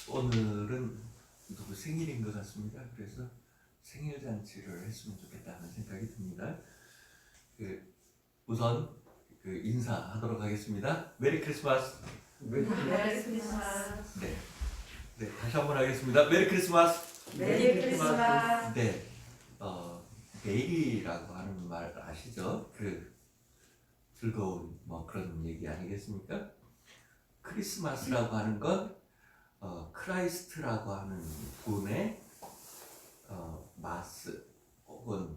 오늘은 누구 생일인 것 같습니다. 그래서 생일 잔치를 했으면 좋겠다는 생각이 듭니다. 우선 인사하도록 하겠습니다. 메리 크리스마스. 메리 크리스마스. 네, 다시 한번 하겠습니다. 메리 크리스마스. 메리 크리스마스. 네, 메리라고 하는 말 아시죠? 즐거운 그런 얘기 아니겠습니까? 크리스마스라고 하는 건 크라이스트라고 하는 분의 마스 혹은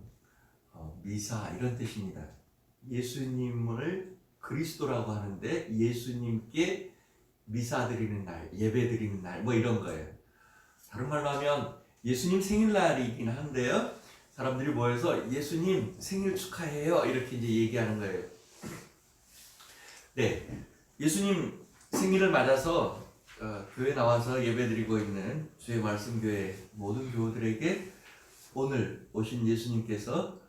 미사 이런 뜻입니다. 예수님을 그리스도라고 하는데 예수님께 미사 드리는 날, 예배 드리는 날 이런 거예요. 다른 말로 하면 예수님 생일날이긴 한데요. 사람들이 모여서 예수님 생일 축하해요 이렇게 이제 얘기하는 거예요. 네, 예수님 생일을 맞아서 교회 나와서 예배드리고 있는 주의 말씀교회 모든 교우들에게 오늘 오신 예수님께서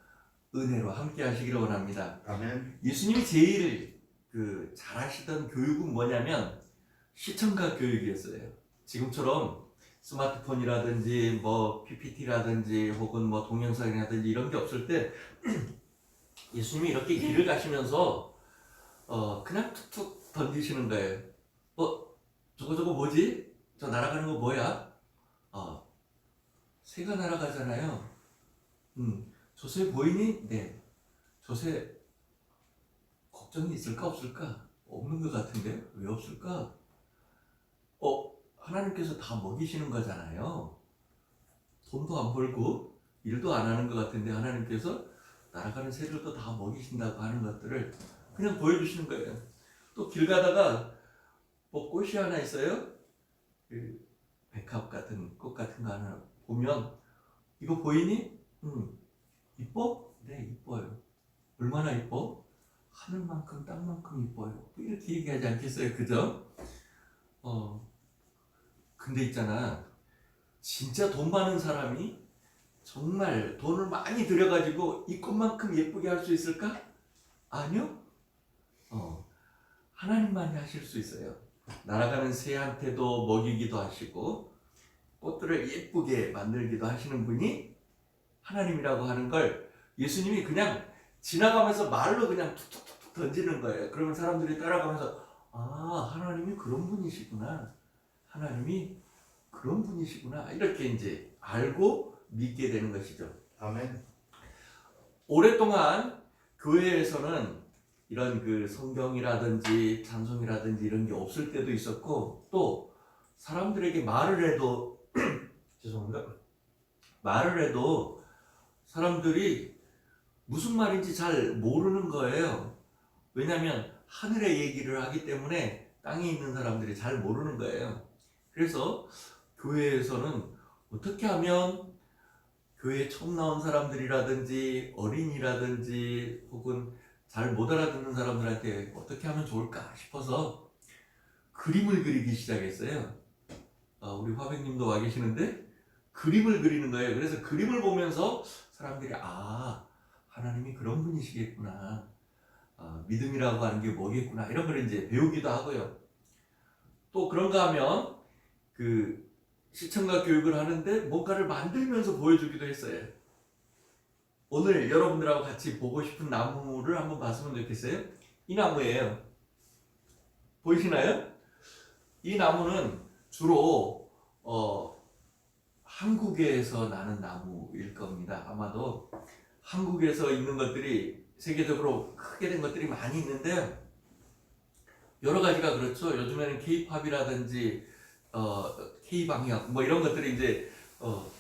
은혜로 함께 하시기를 원합니다. 아멘. 예수님이 제일 잘하시던 교육은 뭐냐면 시청각 교육이었어요. 지금처럼 스마트폰이라든지 PPT라든지 혹은 동영상이라든지 이런 게 없을 때 예수님이 이렇게 길을 가시면서 그냥 툭툭 던지시는 거예요. 저거 뭐지? 저 날아가는 거 뭐야? 새가 날아가잖아요. 저 새 보이니? 네. 저 새 걱정이 있을까 없을까? 없는 것 같은데 왜 없을까? 하나님께서 다 먹이시는 거잖아요. 돈도 안 벌고 일도 안 하는 것 같은데 하나님께서 날아가는 새들도 다 먹이신다고 하는 것들을 그냥 보여주시는 거예요. 또 길 가다가 꽃이 하나 있어요. 백합 같은 꽃 같은 거 하나 보면 이거 보이니? 이뻐? 네, 이뻐요. 얼마나 이뻐? 하늘만큼 땅만큼 이뻐요. 이렇게 얘기하지 않겠어요, 그죠? 근데 있잖아, 진짜 돈 많은 사람이 정말 돈을 많이 들여가지고 이 꽃만큼 예쁘게 할 수 있을까? 아니요. 하나님만이 하실 수 있어요. 날아가는 새한테도 먹이기도 하시고 꽃들을 예쁘게 만들기도 하시는 분이 하나님이라고 하는 걸 예수님이 그냥 지나가면서 말로 그냥 툭툭툭 던지는 거예요. 그러면 사람들이 따라가면서 하나님이 그런 분이시구나. 하나님이 그런 분이시구나. 이렇게 이제 알고 믿게 되는 것이죠. 아멘. 오랫동안 교회에서는 이런 성경이라든지 찬송이라든지 이런 게 없을 때도 있었고, 또 사람들에게 말을 해도 죄송합니다. 말을 해도 사람들이 무슨 말인지 잘 모르는 거예요. 왜냐하면 하늘의 얘기를 하기 때문에 땅에 있는 사람들이 잘 모르는 거예요. 그래서 교회에서는 어떻게 하면 교회에 처음 나온 사람들이라든지 어린이라든지 혹은 잘 못 알아듣는 사람들한테 어떻게 하면 좋을까 싶어서 그림을 그리기 시작했어요. 우리 화백님도 와 계시는데 그림을 그리는 거예요. 그래서 그림을 보면서 사람들이 하나님이 그런 분이시겠구나, 믿음이라고 하는 게 뭐겠구나, 이런 걸 이제 배우기도 하고요. 또 그런가 하면 시청각 교육을 하는데 뭔가를 만들면서 보여주기도 했어요. 오늘 여러분들하고 같이 보고 싶은 나무를 한번 봤으면 좋겠어요. 이 나무예요. 보이시나요? 이 나무는 주로 한국에서 나는 나무일 겁니다. 아마도 한국에서 있는 것들이 세계적으로 크게 된 것들이 많이 있는데요. 여러 가지가 그렇죠. 요즘에는 K-팝이라든지 K-방역 이런 것들이 이제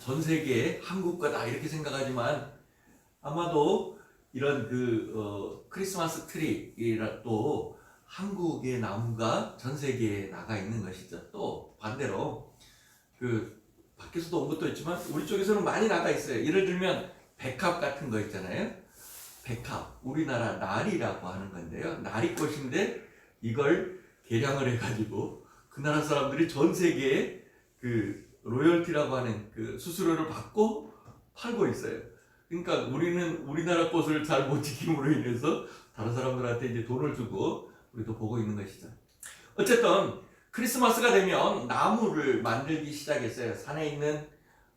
전 세계에 한국 거다 이렇게 생각하지만 아마도 이런 크리스마스 트리도 한국의 나무가 전 세계에 나가 있는 것이죠. 또 반대로 밖에서도 온 것도 있지만 우리 쪽에서는 많이 나가 있어요. 예를 들면 백합 같은 거 있잖아요. 백합, 우리나라 나리라고 하는 건데요. 나리꽃인데 이걸 개량을 해가지고 그 나라 사람들이 전 세계에 로열티라고 하는 수수료를 받고 팔고 있어요. 그러니까 우리는 우리나라 꽃을 잘 못 지킴으로 인해서 다른 사람들한테 이제 돈을 주고 우리도 보고 있는 것이죠. 어쨌든 크리스마스가 되면 나무를 만들기 시작했어요. 산에 있는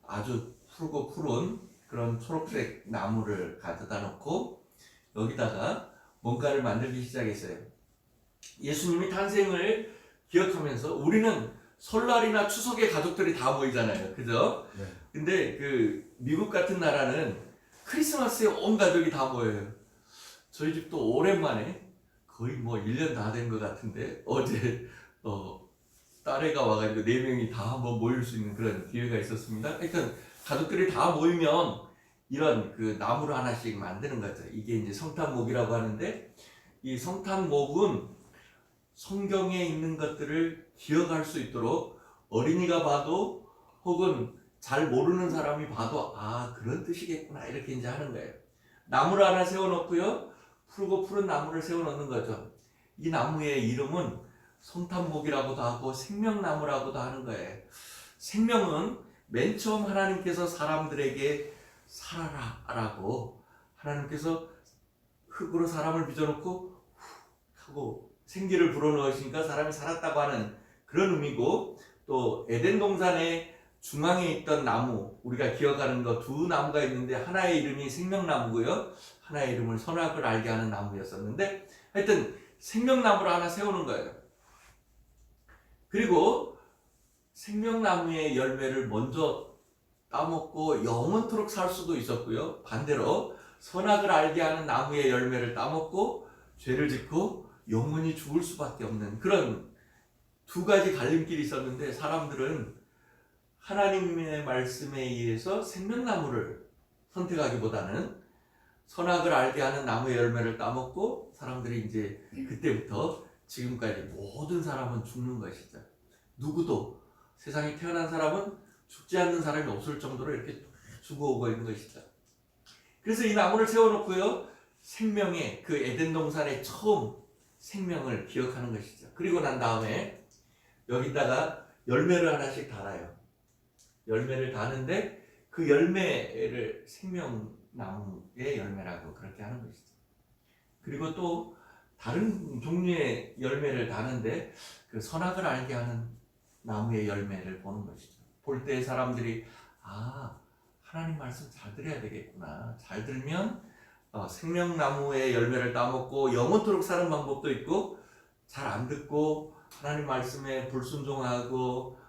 아주 푸르고 푸른 그런 초록색 나무를 가져다 놓고 여기다가 뭔가를 만들기 시작했어요. 예수님이 탄생을 기억하면서 우리는 설날이나 추석에 가족들이 다 모이잖아요. 그죠? 네. 근데 그 미국 같은 나라는 크리스마스에 온 가족이 다 모여요. 저희 집도 오랜만에 거의 뭐 1년 다 된 것 같은데 어제 딸애가 와가지고 4명이 다 한번 모일 수 있는 그런 기회가 있었습니다. 하여튼 가족들이 다 모이면 이런 그 나무를 하나씩 만드는 거죠. 이게 이제 성탄목이라고 하는데 이 성탄목은 성경에 있는 것들을 기억할 수 있도록 어린이가 봐도 혹은 잘 모르는 사람이 봐도 아 그런 뜻이겠구나 이렇게 이제 하는 거예요. 나무를 하나 세워놓고요. 푸르고 푸른 나무를 세워놓는 거죠. 이 나무의 이름은 성탄목이라고도 하고 생명나무라고도 하는 거예요. 생명은 맨 처음 하나님께서 사람들에게 살아라 라고 하나님께서 흙으로 사람을 빚어놓고 하고 생기를 불어넣으시니까 사람이 살았다고 하는 그런 의미고 또 에덴 동산의 중앙에 있던 나무 우리가 기억하는 거 두 나무가 있는데 하나의 이름이 생명나무고요. 하나의 이름을 선악을 알게 하는 나무였었는데 하여튼 생명나무를 하나 세우는 거예요. 그리고 생명나무의 열매를 먼저 따먹고 영원토록 살 수도 있었고요. 반대로 선악을 알게 하는 나무의 열매를 따먹고 죄를 짓고 영원히 죽을 수밖에 없는 그런 두 가지 갈림길이 있었는데 사람들은 하나님의 말씀에 의해서 생명나무를 선택하기보다는 선악을 알게 하는 나무의 열매를 따먹고 사람들이 이제 그때부터 지금까지 모든 사람은 죽는 것이죠. 누구도 세상에 태어난 사람은 죽지 않는 사람이 없을 정도로 이렇게 죽어오고 있는 것이죠. 그래서 이 나무를 세워놓고요. 생명의 그 에덴 동산의 처음 생명을 기억하는 것이죠. 그리고 난 다음에 여기다가 열매를 하나씩 달아요. 열매를 다는데 그 열매를 생명나무의 열매라고 그렇게 하는 것이죠. 그리고 또 다른 종류의 열매를 다는데 그 선악을 알게 하는 나무의 열매를 보는 것이죠. 볼 때 사람들이 하나님 말씀 잘 들어야 되겠구나. 잘 들으면 생명나무의 열매를 따먹고 영원토록 사는 방법도 있고 잘 안 듣고 하나님 말씀에 불순종하고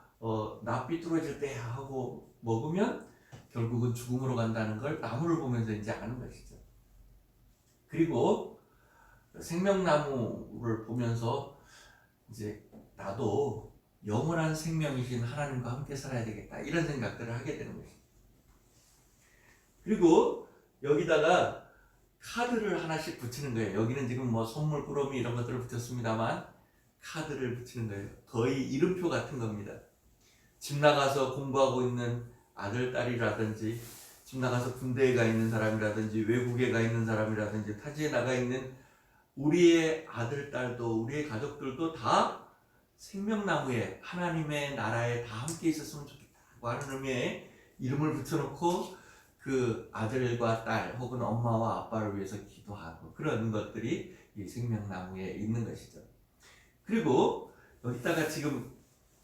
나 삐뚤어질 때 하고 먹으면 결국은 죽음으로 간다는 걸 나무를 보면서 이제 아는 것이죠. 그리고 생명나무를 보면서 이제 나도 영원한 생명이신 하나님과 함께 살아야 되겠다 이런 생각들을 하게 되는 것입니다. 그리고 여기다가 카드를 하나씩 붙이는 거예요. 여기는 지금 뭐 선물 꾸러미 이런 것들을 붙였습니다만 카드를 붙이는 거예요. 거의 이름표 같은 겁니다. 집 나가서 공부하고 있는 아들, 딸이라든지 집 나가서 군대에 가 있는 사람이라든지 외국에 가 있는 사람이라든지 타지에 나가 있는 우리의 아들, 딸도 우리의 가족들도 다 생명나무에 하나님의 나라에 다 함께 있었으면 좋겠다고 하는 의미의 이름을 붙여놓고 그 아들과 딸 혹은 엄마와 아빠를 위해서 기도하고 그런 것들이 이 생명나무에 있는 것이죠. 그리고 여기다가 지금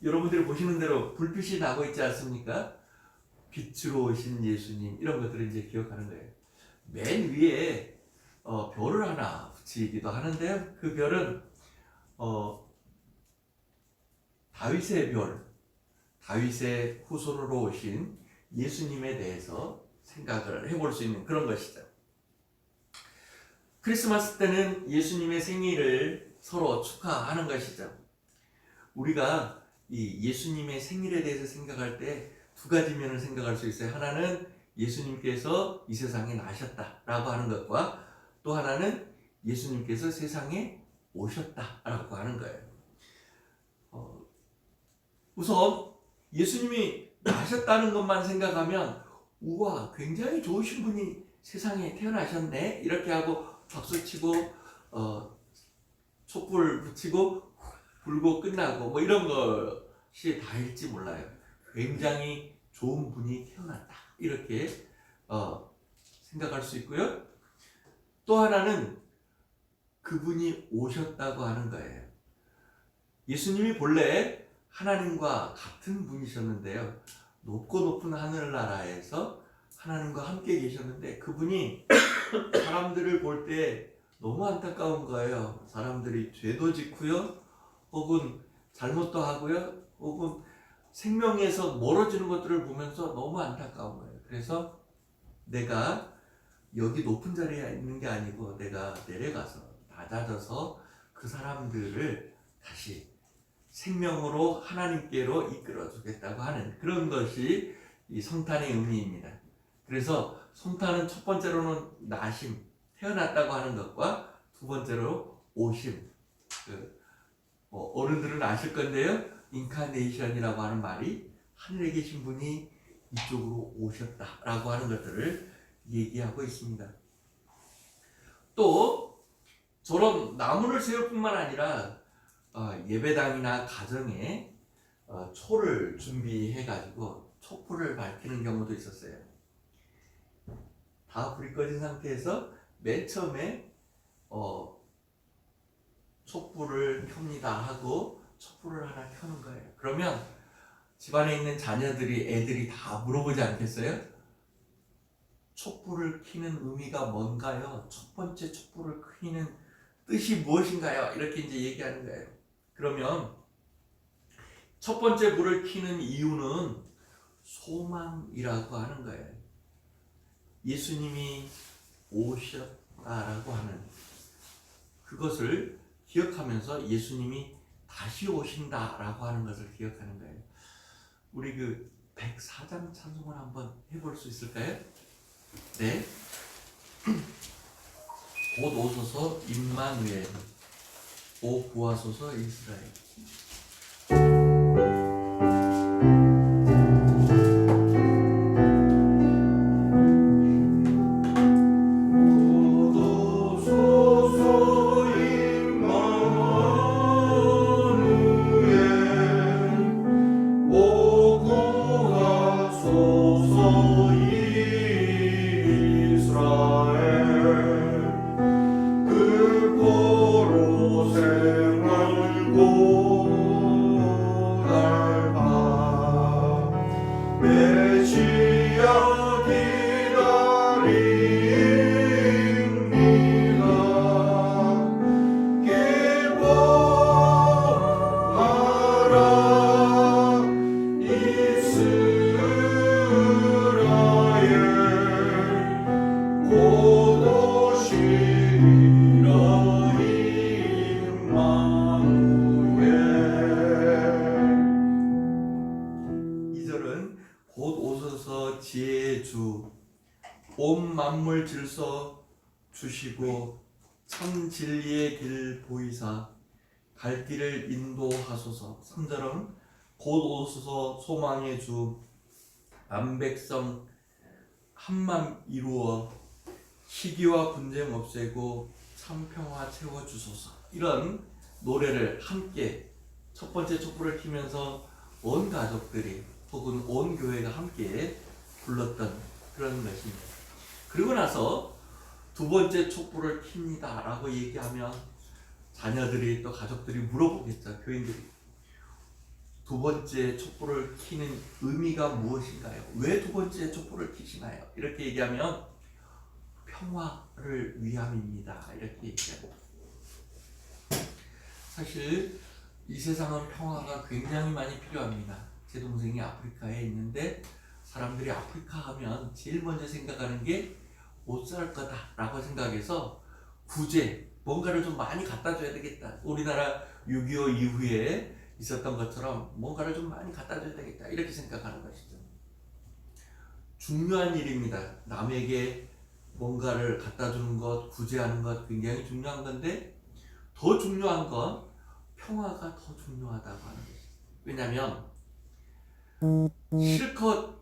여러분들이 보시는 대로 불빛이 나고 있지 않습니까? 빛으로 오신 예수님 이런 것들을 이제 기억하는 거예요. 맨 위에 별을 하나 붙이기도 하는데요. 그 별은 다윗의 별, 다윗의 후손으로 오신 예수님에 대해서 생각을 해볼 수 있는 그런 것이죠. 크리스마스 때는 예수님의 생일을 서로 축하하는 것이죠. 우리가 이 예수님의 생일에 대해서 생각할 때 두 가지 면을 생각할 수 있어요. 하나는 예수님께서 이 세상에 나셨다라고 하는 것과 또 하나는 예수님께서 세상에 오셨다라고 하는 거예요. 우선 예수님이 나셨다는 것만 생각하면 우와 굉장히 좋으신 분이 세상에 태어나셨네 이렇게 하고 박수치고 촛불 붙이고 불고 끝나고 뭐 이런 것이 다일지 몰라요. 굉장히 좋은 분이 태어났다 이렇게 생각할 수 있고요. 또 하나는 그분이 오셨다고 하는 거예요. 예수님이 본래 하나님과 같은 분이셨는데요. 높고 높은 하늘나라에서 하나님과 함께 계셨는데 그분이 사람들을 볼 때 너무 안타까운 거예요. 사람들이 죄도 짓고요. 혹은 잘못도 하고요. 혹은 생명에서 멀어지는 것들을 보면서 너무 안타까운 거예요. 그래서 내가 여기 높은 자리에 있는 게 아니고 내가 내려가서 낮아져서 그 사람들을 다시 생명으로 하나님께로 이끌어 주겠다고 하는 그런 것이 이 성탄의 의미입니다. 그래서 성탄은 첫 번째로는 나심, 태어났다고 하는 것과 두 번째로 오심. 어른들은 아실 건데요. 인카네이션이라고 하는 말이 하늘에 계신 분이 이쪽으로 오셨다라고 하는 것들을 얘기하고 있습니다. 또 저런 나무를 세울 뿐만 아니라 예배당이나 가정에 초를 준비해 가지고 촛불을 밝히는 경우도 있었어요. 다 불이 꺼진 상태에서 맨 처음에 촛불을 켭니다 하고 촛불을 하나 켜는 거예요. 그러면 집안에 있는 자녀들이 애들이 다 물어보지 않겠어요? 촛불을 켜는 의미가 뭔가요? 첫 번째 촛불을 켜는 뜻이 무엇인가요? 이렇게 이제 얘기하는 거예요. 그러면 첫 번째 불을 켜는 이유는 소망이라고 하는 거예요. 예수님이 오셨다라고 하는 그것을 기억하면서 예수님이 다시 오신다라고 하는 것을 기억하는 거예요. 우리 그 104장 찬송을 한번 해볼 수 있을까요? 네. 곧 오소서 임마누엘, 오 구하소서 이스라엘. 온 만물 질서 주시고 참 진리의 길 보이사 갈 길을 인도하소서. 3절은 곧 오소서 소망의 주 암백성 한만 이루어 시기와 분쟁 없애고 참 평화 채워주소서. 이런 노래를 함께 첫 번째 촛불을 켜면서 온 가족들이 혹은 온 교회가 함께 불렀던 그런 것입니다. 그리고 나서 두 번째 촛불을 킵니다 라고 얘기하면 자녀들이 또 가족들이 물어보겠죠. 교인들이 두 번째 촛불을 켜는 의미가 무엇인가요? 왜 두 번째 촛불을 켜시나요? 이렇게 얘기하면 평화를 위함입니다 이렇게 얘기합니다. 사실 이 세상은 평화가 굉장히 많이 필요합니다. 제 동생이 아프리카에 있는데 사람들이 아프리카 하면 제일 먼저 생각하는 게 못 살 거다라고 생각해서 구제, 뭔가를 좀 많이 갖다 줘야 되겠다. 우리나라 6.25 이후에 있었던 것처럼 뭔가를 좀 많이 갖다 줘야 되겠다. 이렇게 생각하는 것이죠. 중요한 일입니다. 남에게 뭔가를 갖다 주는 것, 구제하는 것 굉장히 중요한 건데 더 중요한 건 평화가 더 중요하다고 하는 것이죠. 왜냐하면 실컷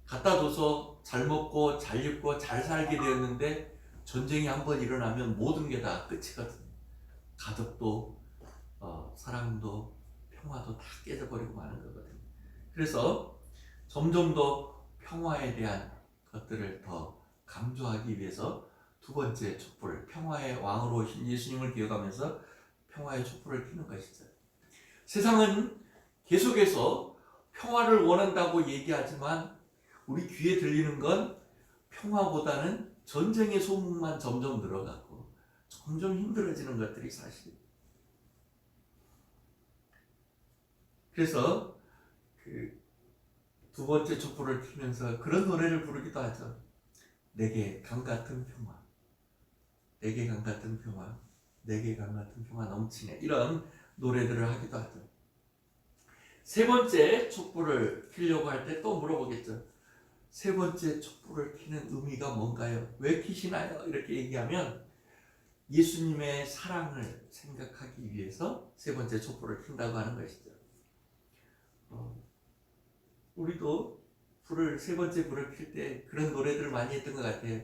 갖다 줘서 잘 먹고 잘 입고 잘 살게 되었는데 전쟁이 한번 일어나면 모든 게 다 끝이거든요. 가족도 사랑도 평화도 다 깨져버리고 마는 거거든요. 그래서 점점 더 평화에 대한 것들을 더 강조하기 위해서 두 번째 촛불, 평화의 왕으로 오신 예수님을 기억하면서 평화의 촛불을 켜는 것이죠. 세상은 계속해서 평화를 원한다고 얘기하지만 우리 귀에 들리는 건 평화보다는 전쟁의 소문만 점점 늘어가고 점점 힘들어지는 것들이 사실이에요. 그래서 그 두 번째 촛불을 켜면서 그런 노래를 부르기도 하죠. 내게 강 같은 평화, 내게 강 같은 평화, 내게 강 같은 평화 넘치네, 이런 노래들을 하기도 하죠. 세 번째 촛불을 켜려고 할 때 또 물어보겠죠. 세 번째 촛불을 켜는 의미가 뭔가요? 왜 켜시나요? 이렇게 얘기하면 예수님의 사랑을 생각하기 위해서 세 번째 촛불을 켠다고 하는 것이죠. 우리도 세 번째 불을 켤 때 그런 노래들을 많이 했던 것 같아요.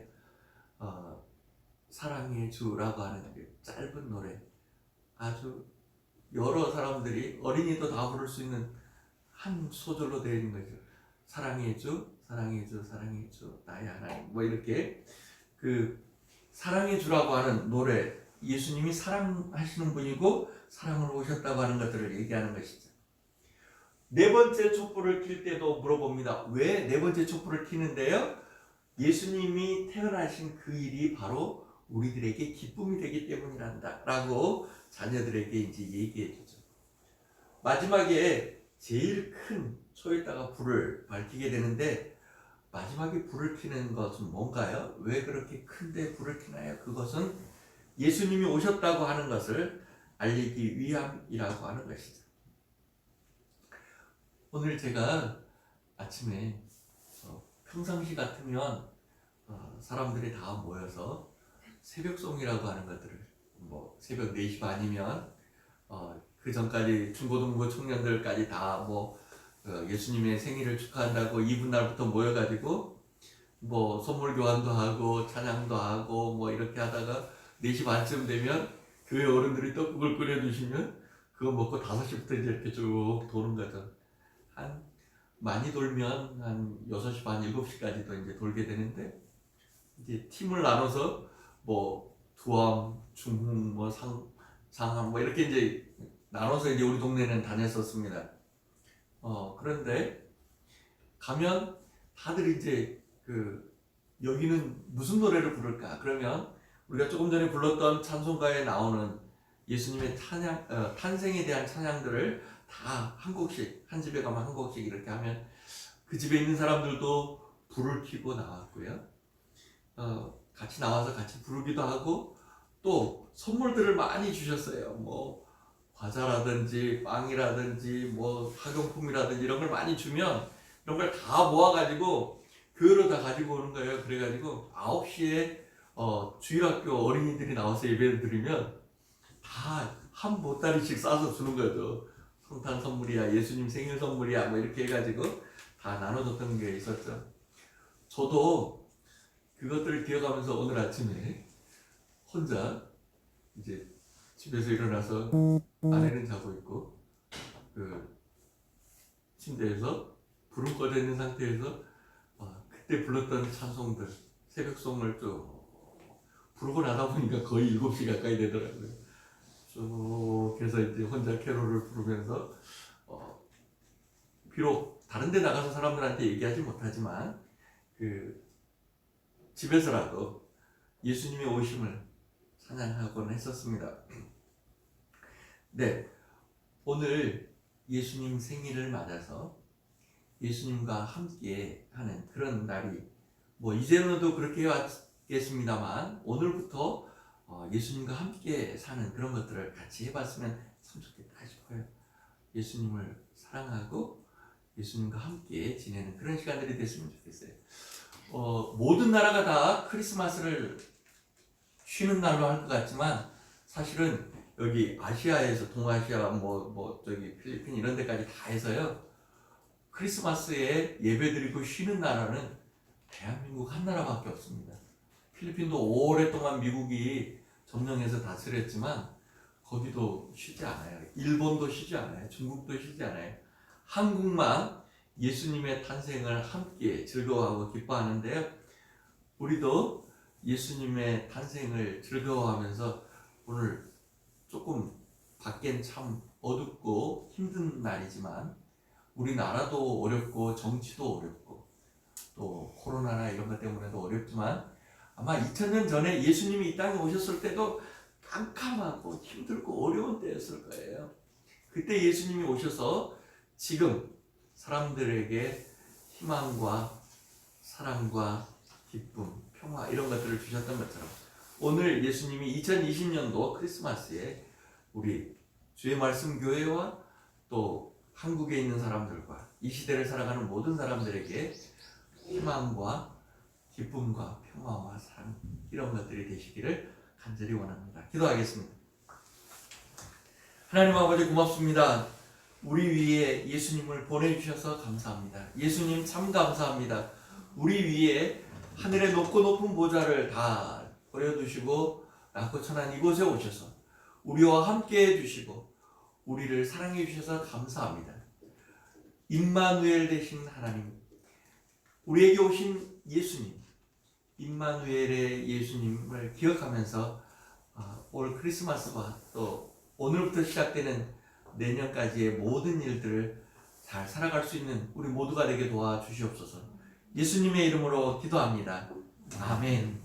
사랑의 주라고 하는 그 짧은 노래, 아주 여러 사람들이, 어린이도 다 부를 수 있는 한 소절로 되어 있는 거죠. 사랑의 주, 사랑의 주, 사랑의 주, 나의 하나님, 뭐 이렇게 그 사랑의 주라고 하는 노래, 예수님이 사랑하시는 분이고 사랑을 오셨다고 하는 것들을 얘기하는 것이죠. 네 번째 촛불을 켤 때도 물어봅니다. 왜 네 번째 촛불을 켜는데요? 예수님이 태어나신 그 일이 바로 우리들에게 기쁨이 되기 때문이란다 라고 자녀들에게 이제 얘기해 주죠. 마지막에 제일 큰 초에다가 불을 밝히게 되는데, 마지막에 불을 켜는 것은 뭔가요? 왜 그렇게 큰데 불을 켜나요? 그것은 예수님이 오셨다고 하는 것을 알리기 위함이라고 하는 것이죠. 오늘 제가 아침에 평상시 같으면 사람들이 다 모여서 새벽송이라고 하는 것들을, 뭐 새벽 4시 반이면 그 전까지 중고등부 청년들까지 다 예수님의 생일을 축하한다고 이튿날부터 모여가지고 뭐 선물 교환도 하고 찬양도 하고 뭐 이렇게 하다가 4시 반쯤 되면 교회 어른들이 떡국을 끓여주시면 그거 먹고 5시부터 이제 이렇게 쭉 도는 거죠. 많이 돌면 한 6시 반, 7시까지도 이제 돌게 되는데, 이제 팀을 나눠서 뭐 두암, 중흥, 뭐 상암 뭐 이렇게 이제 나눠서 이제 우리 동네는 다녔었습니다. 그런데 가면 다들 이제 여기는 무슨 노래를 부를까? 그러면 우리가 조금 전에 불렀던 찬송가에 나오는 예수님의 탄생에 대한 찬양들을 다 한 곡씩, 한 집에 가면 한 곡씩 이렇게 하면 그 집에 있는 사람들도 불을 켜고 나왔고요. 같이 나와서 같이 부르기도 하고, 또 선물들을 많이 주셨어요. 뭐 과자라든지 빵이라든지 뭐 학용품이라든지 이런 걸 많이 주면 이런 걸 다 모아가지고 교회로 다 가지고 오는 거예요. 그래가지고 9시에 주일학교 어린이들이 나와서 예배를 드리면 다 한 보따리씩 싸서 주는 거죠. 성탄 선물이야, 예수님 생일 선물이야, 뭐 이렇게 해가지고 다 나눠줬던 게 있었죠. 저도 그것들을 기억하면서 오늘 아침에 혼자 이제 집에서 일어나서 아내는 자고 있고 침대에서 불은 꺼져 있는 상태에서 그때 불렀던 찬송들, 새벽송을 쭉 부르고 나다 보니까 거의 7시 가까이 되더라고요. 쭉 해서 이제 혼자 캐롤을 부르면서 비록 다른 데 나가서 사람들한테 얘기하지 못하지만 집에서라도 예수님의 오심을 찬양하곤 했었습니다. 네, 오늘 예수님 생일을 맞아서 예수님과 함께 하는 그런 날이, 뭐 이제는도 그렇게 해왔겠습니다만 오늘부터 예수님과 함께 사는 그런 것들을 같이 해봤으면 참 좋겠다 싶어요. 예수님을 사랑하고 예수님과 함께 지내는 그런 시간들이 됐으면 좋겠어요. 모든 나라가 다 크리스마스를 쉬는 날로 할 것 같지만 사실은 여기 아시아에서 동아시아 저기 필리핀 이런 데까지 다 해서요, 크리스마스에 예배드리고 쉬는 나라는 대한민국 한 나라밖에 없습니다. 필리핀도 오랫동안 미국이 점령해서 다스렸지만 거기도 쉬지 않아요. 일본도 쉬지 않아요. 중국도 쉬지 않아요. 한국만 예수님의 탄생을 함께 즐거워하고 기뻐하는데요, 우리도 예수님의 탄생을 즐거워하면서 오늘 조금 밖엔 참 어둡고 힘든 날이지만 우리나라도 어렵고 정치도 어렵고 또 코로나나 이런 것 때문에도 어렵지만 아마 2000년 전에 예수님이 이 땅에 오셨을 때도 깜깜하고 힘들고 어려운 때였을 거예요. 그때 예수님이 오셔서 지금 사람들에게 희망과 사랑과 기쁨, 평화 이런 것들을 주셨던 것처럼 오늘 예수님이 2020년도 크리스마스에 우리 주의 말씀 교회와 또 한국에 있는 사람들과 이 시대를 살아가는 모든 사람들에게 희망과 기쁨과 평화와 사랑 이런 것들이 되시기를 간절히 원합니다. 기도하겠습니다. 하나님 아버지 고맙습니다. 우리 위에 예수님을 보내주셔서 감사합니다. 예수님 참 감사합니다. 우리 위에 하늘의 높고 높은 보좌를 다 버려두시고 낮고 천한 이곳에 오셔서 우리와 함께 해주시고 우리를 사랑해 주셔서 감사합니다. 임마누엘 되신 하나님, 우리에게 오신 예수님, 임마누엘의 예수님을 기억하면서 올 크리스마스와 또 오늘부터 시작되는 내년까지의 모든 일들을 잘 살아갈 수 있는 우리 모두가 되게 도와주시옵소서. 예수님의 이름으로 기도합니다. 아멘.